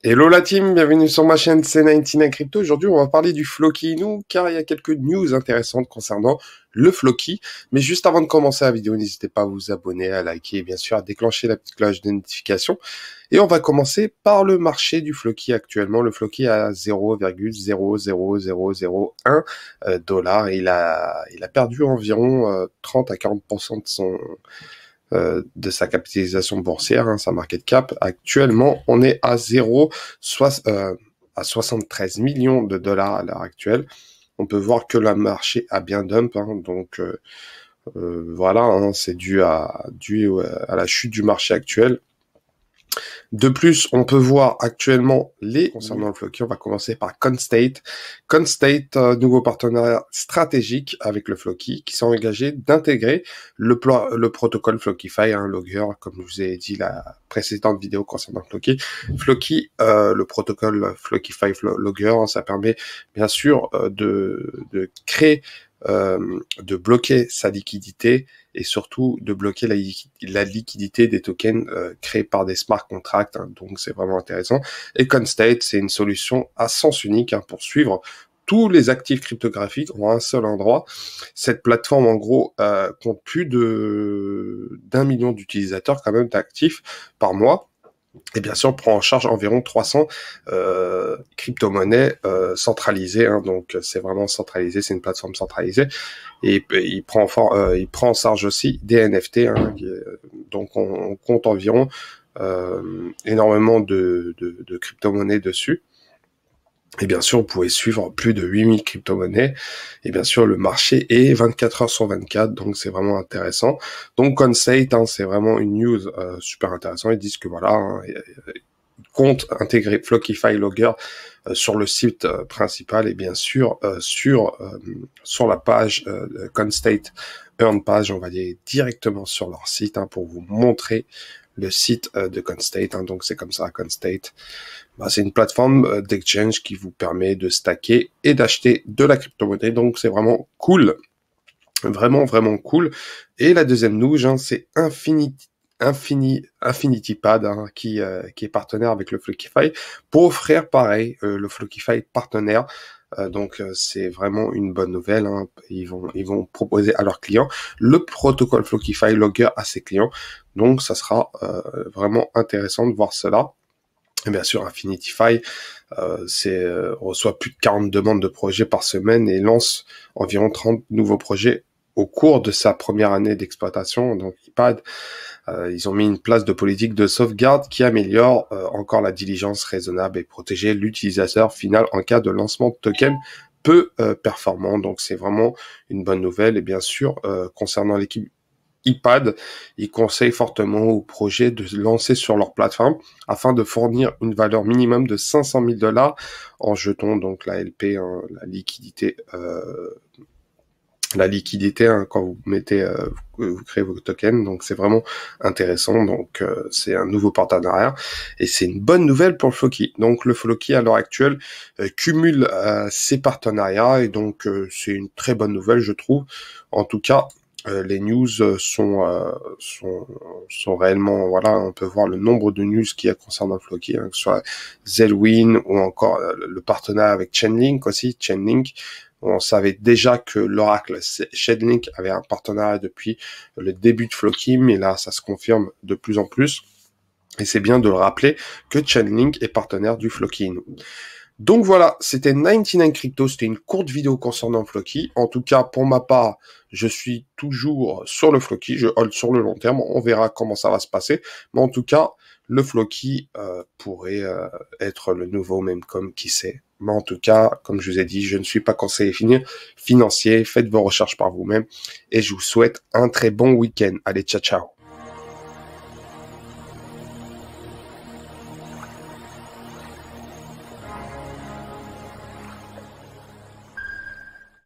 Hello la team, bienvenue sur ma chaîne C99 Crypto. Aujourd'hui, on va parler du Floki Inu, car il y a quelques news intéressantes concernant le Floki. Mais juste avant de commencer la vidéo, n'hésitez pas à vous abonner, à liker et bien sûr à déclencher la petite cloche de notification. Et on va commencer par le marché du Floki actuellement. Le Floki est à 0,00001 dollars. Il a perdu environ 30 à 40% de sa capitalisation boursière, sa market cap. Actuellement, on est à 73 millions de dollars à l'heure actuelle. On peut voir que le marché a bien dump, donc voilà, c'est dû à la chute du marché actuel. De plus, on peut voir actuellement concernant le Floki, on va commencer par Constate. Constate, nouveau partenariat stratégique avec le Floki, qui sont engagés d'intégrer le protocole Flockify, Logger, comme je vous ai dit la précédente vidéo concernant Floki. Floki, le protocole Flockify Logger, ça permet bien sûr de créer, de bloquer sa liquidité et surtout de bloquer la liquidité des tokens créés par des smart contracts, donc c'est vraiment intéressant. Et Constate, c'est une solution à sens unique pour suivre tous les actifs cryptographiques en un seul endroit. Cette plateforme, en gros, compte plus d'1 million d'utilisateurs quand même d'actifs par mois. Et bien sûr, prend en charge environ 300 crypto-monnaies centralisées. Donc, c'est vraiment centralisé, c'est une plateforme centralisée. Et il prend en charge aussi des NFT. Donc, on compte environ énormément de crypto-monnaies dessus. Et bien sûr, vous pouvez suivre plus de 8000 crypto-monnaies. Et bien sûr, le marché est 24 heures sur 24, donc c'est vraiment intéressant. Donc, Constate, c'est vraiment une news super intéressante. Ils disent que voilà, ils comptent intégrer Flockify Logger sur le site principal et bien sûr sur la page Constate Earn page, on va aller directement sur leur site pour vous montrer le site de Constate. Donc c'est comme ça, Constate. C'est une plateforme d'exchange qui vous permet de stacker et d'acheter de la crypto-monnaie. Donc c'est vraiment cool. Vraiment, vraiment cool. Et la deuxième news, c'est InfinityPad qui est partenaire avec le Flockify pour offrir pareil le Flockify partenaire. Donc c'est vraiment une bonne nouvelle. Ils vont proposer à leurs clients le protocole Flockify Logger à ses clients. Donc ça sera vraiment intéressant de voir cela. Et bien sûr, Infinitify reçoit plus de 40 demandes de projets par semaine et lance environ 30 nouveaux projets au cours de sa première année d'exploitation. Donc IPAD, ils ont mis une place de politique de sauvegarde qui améliore encore la diligence raisonnable et protéger l'utilisateur final en cas de lancement de token peu performant. Donc c'est vraiment une bonne nouvelle. Et bien sûr, concernant l'équipe IPAD, ils conseillent fortement aux projets de se lancer sur leur plateforme afin de fournir une valeur minimum de 500 000 dollars en jetons, donc la LP, la liquidité quand vous mettez, vous créez vos tokens. Donc c'est vraiment intéressant. Donc c'est un nouveau partenariat et c'est une bonne nouvelle pour le Floki. Donc le Floki à l'heure actuelle cumule ses partenariats et donc c'est une très bonne nouvelle, je trouve. En tout cas, les news sont réellement, voilà, on peut voir le nombre de news qu'il y a concernant le Floki, que ce soit Zellwin ou encore le partenariat avec Chainlink aussi, Chainlink. On savait déjà que l'oracle Chainlink avait un partenariat depuis le début de Floki, mais là, ça se confirme de plus en plus. Et c'est bien de le rappeler que Chainlink est partenaire du Floki. Donc voilà, c'était 99 Crypto, c'était une courte vidéo concernant Floki. En tout cas, pour ma part, je suis toujours sur le Floki, je hold sur le long terme, on verra comment ça va se passer. Mais en tout cas, le Floki pourrait être le nouveau Memcom, qui sait. Mais en tout cas, comme je vous ai dit, je ne suis pas conseiller financier, faites vos recherches par vous-même et je vous souhaite un très bon week-end. Allez, ciao, ciao.